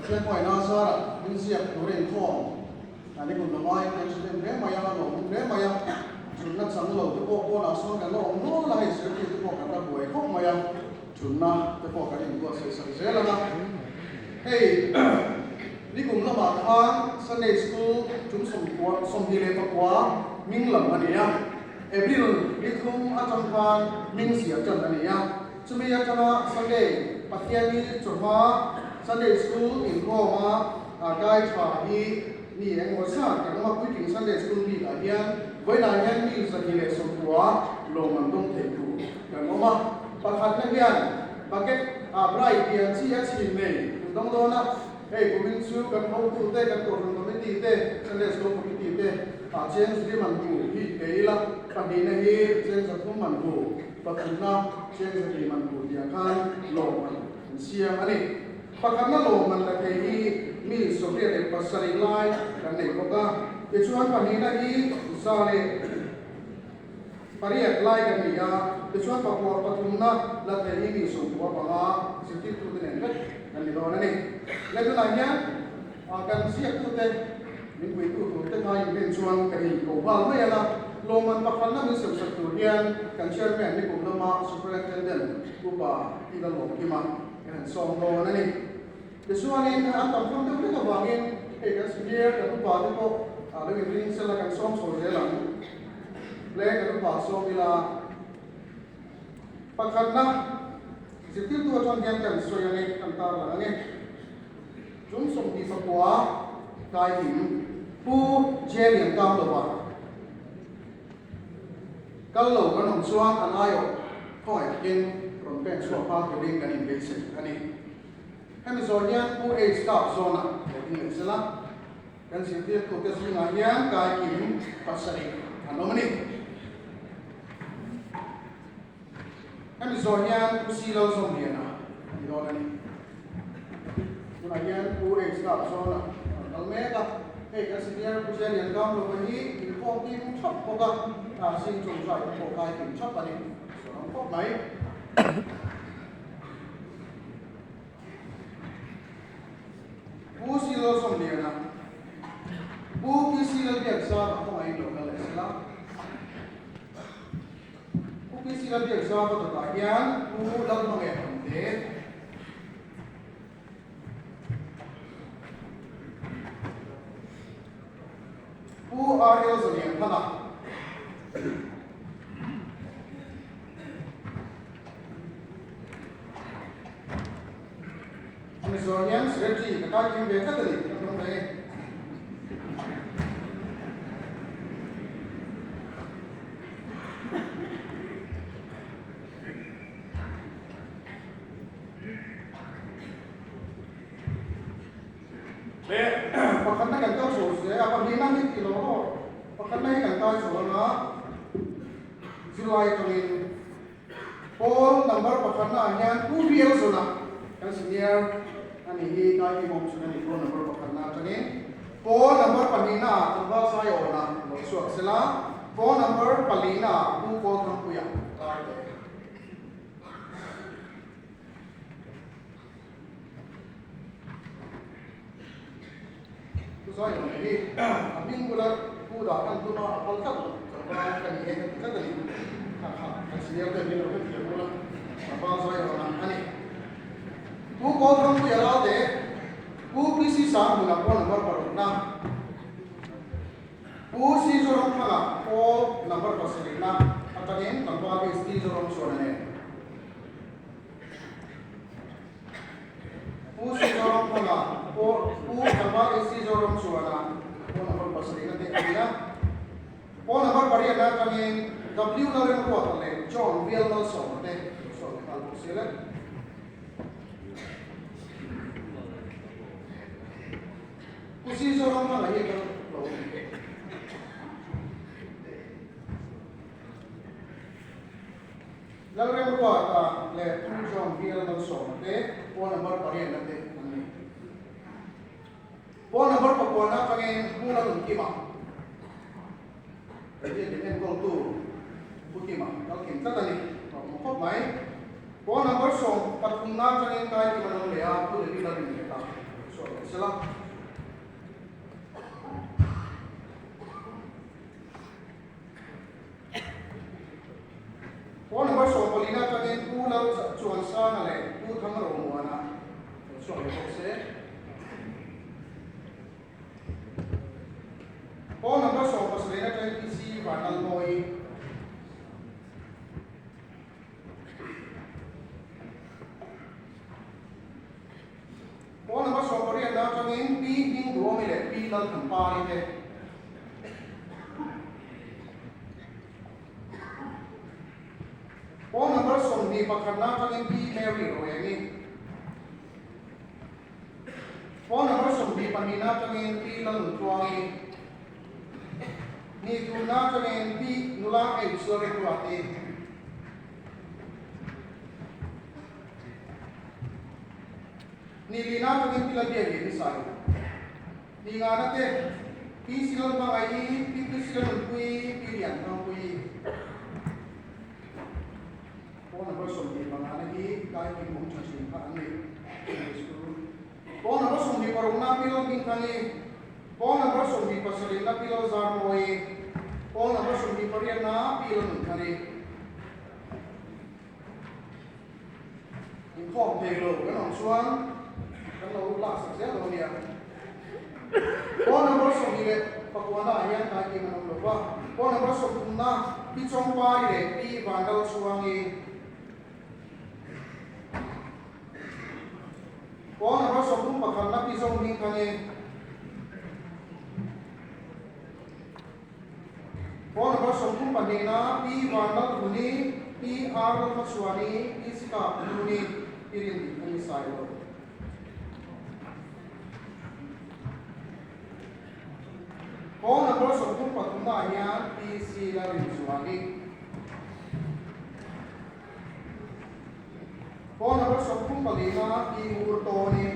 Siya ko ay nasa siya turin ko. Ani kung lamay ang siya ne maya ano ne maya sunat samlo ko naso ka no no lahi siya ko kata buhay ko maya sunna ko ka din ko sa sela na. Hey, ni kung lama kan Sunday school chúng som hile pa kwa ming lam ani ya. April ni kung atang kan ming sia chan ani ya. Sumia chana Sunday Patiani Chuma Sunday School in Roma Guy Chahi Ni and Wasa Kama Quitting Sunday School Ni Again when I am in Sakile Sokua Lomandong Teku Kanoma Pakatanian Paket Bright and CH in May Don't know Hey Kuminsu can hold to take a committee Sunday School Committee James Dimandu He Kaila Padina He James Akumandu Pakuna James Dimandu Yakan Loman Siya ani pakana lo man la kei mi soviet pasari lai kan nei ko ka kechuan panina hi sale pariat lai kan ya kechuan papua patumna la kei mi so ko panga siti tu den kan ni do na ni le tu lai ya kan siap tu te min wi tu te kai min chuan kai ko ba mai la lo man pakana mi so tu hian kan chairman ni ko lama superintendent ku ba ti da lo ki ma song lo na ni kesuanin an tam thong tu ka wangin e ka senior ka tu pa ko le ring sela kan song so je lang le ka tu pa so bila pakhatna sitil tu chon gen kan so yang kan ta la ni chúng song di fa kwa kai him pu je lian kam lo wa kal lo kan hong suang an ayo khoi kin from pen so pa ke ding kan in basic ani Hemizonia pu a stop zona ini sela kan sinti ko ke singa yang ka kim pasari anomani Hemizonia pu silo zona na idolani kuna yang pu a stop zona almega kan sinti pu je yang kam lo hi in ko kim chop ko ka sing chung sai ko ka kim chop ani so ko mai Bu silo som dia na. Bu ki silo biasa ko ai lo kala sila. Bu ki silo biasa ko ta yan bu lag ma nge hamde. Bu ariel zo yang phana. Amazonian strategy kata kim be ka tadi kan ne pakatna kan to so se apa bina ni kilo pakatna kan to so na July kamin Paul number pakatna yan 2 years na kan senior ani hi kai mom chuna ni phone number pakharna tani phone number panina aba sayo na lo so sela phone number palina ku ko thang ku ya ku sayo ni amin gula ku da kan tu na pal ka kan ni ka tali ka senior de ni lo ke gula aba sayo na ani ku ko thang ku ya la de ku kisi sa mu na phone number par na ku si zo rom phala ko number pa se na atagen tampa ke si zo rom so ne ku si zo rom phala ko ku tampa ke si zo rom so na ko number pa se na de ya ko number par ya na tagen w na ren ko ta le John real no so ne so ka ko se le usi seorang malah ya kalau lalu yang kedua le tujuan biar langsung phone number parian nanti phone number pokoknya pengen bulan kima jadi dengan kau tu kima kalau kita tadi mau main phone number so patungna pengen kaya di mana le aku lebih lagi kita so sila phone number so polina kanin ular chuan sang ale u thang ro muana so se phone number so pasalina kanin PC vanal moi phone number so pori na kanin P ding ro mi le P dal tham pa ni te phone number so ni pakharna kanin P Mary ro yani phone number so ni panina kanin P lang tuangi ni tuna kanin P nula ai sore tuati ni lina kanin pila dia ni sai ni ngana te P silon ba ai P silon kui P lian ba kui phone number so ni bangana hi kai ki mong chasin ka ani phone number so ni parong na pilo king kani phone number so ni pasalin na pilo zar moi phone number so ni parian na pilo nun kani in form pelo kan on suan kan lo la sa se lo ni phone number so ni le pakwana yan ka ki man lo ba phone number so na pi chong pa le pi bandal suangi phone number so kum pakhan na pi chong ning kani phone number so kum panina pi bandal huni pi ar ma suani pi sika huni irin ani sai lo phone number so kum pakuna ya pi si la rin suani phone number so kum panina pi ur to ni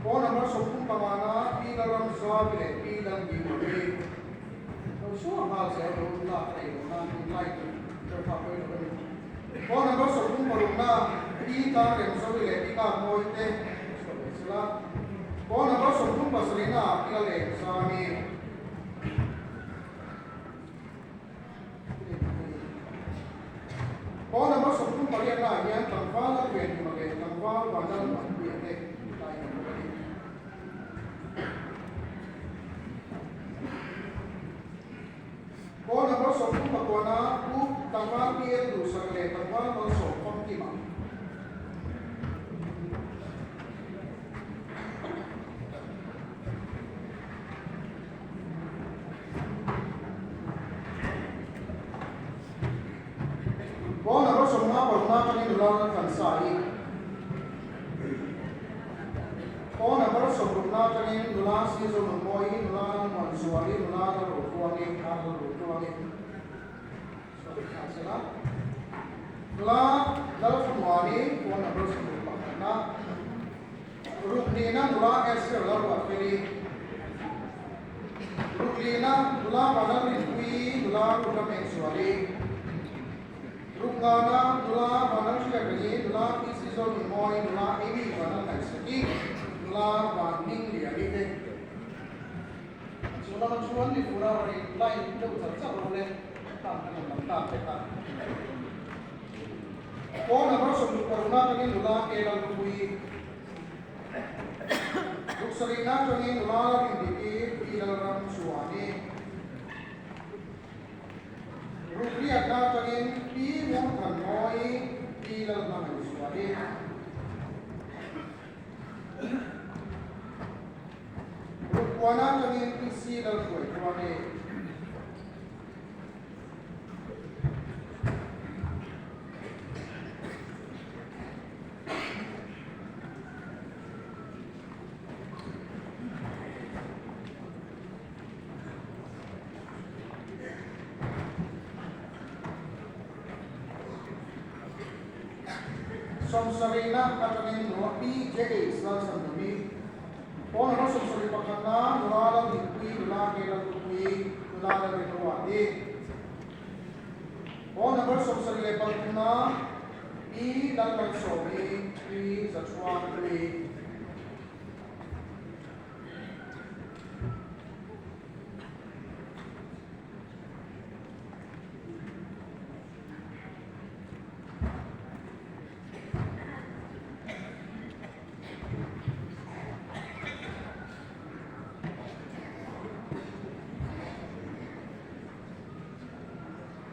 phone number so kum pamana pi la ram sa bile pi lang gi mo ni so ha se lo la ai lo na ni like to fa ko lo ni phone number so kum paruna pi ta rem so bile pi ka mo te so sila phone number so kum pasalina pi le sa mi phone number so kum parian na yan tangfa la pen ma le tangfa wa dal ma pi te tai ko ni phone number so kum pakona u tangfa pi du sa le tangfa ma so kom ki ma phone number so na paruna kani dula kan sai phone number so na kani dula si so no moi dula man suari dula ro tuangi ka ro tuangi so asala dula dal fuani phone number so na ruknina dula es la wa feri ruknina dula badal kui dula ro me suari Rukana dula banal shakani dula isi zon moi dula ini banal kaisaki dula banding dia ite sula man suan ni pura ri lain tu sarsa role tam ta peta phone number so karuna kani dula kelal kui ruksarina kani dula ri ilal ram suani Rukri ada kagin pi mo kanoi pi lal na suwali Rukwana kagin pi si lal koi tuane Somsarina katanin no pi jege sal samdami phone number somsari pakana nulala dikui nula kela tukui nulala retwadi phone number somsari le pakana pi dalal sobi pi จะช่วย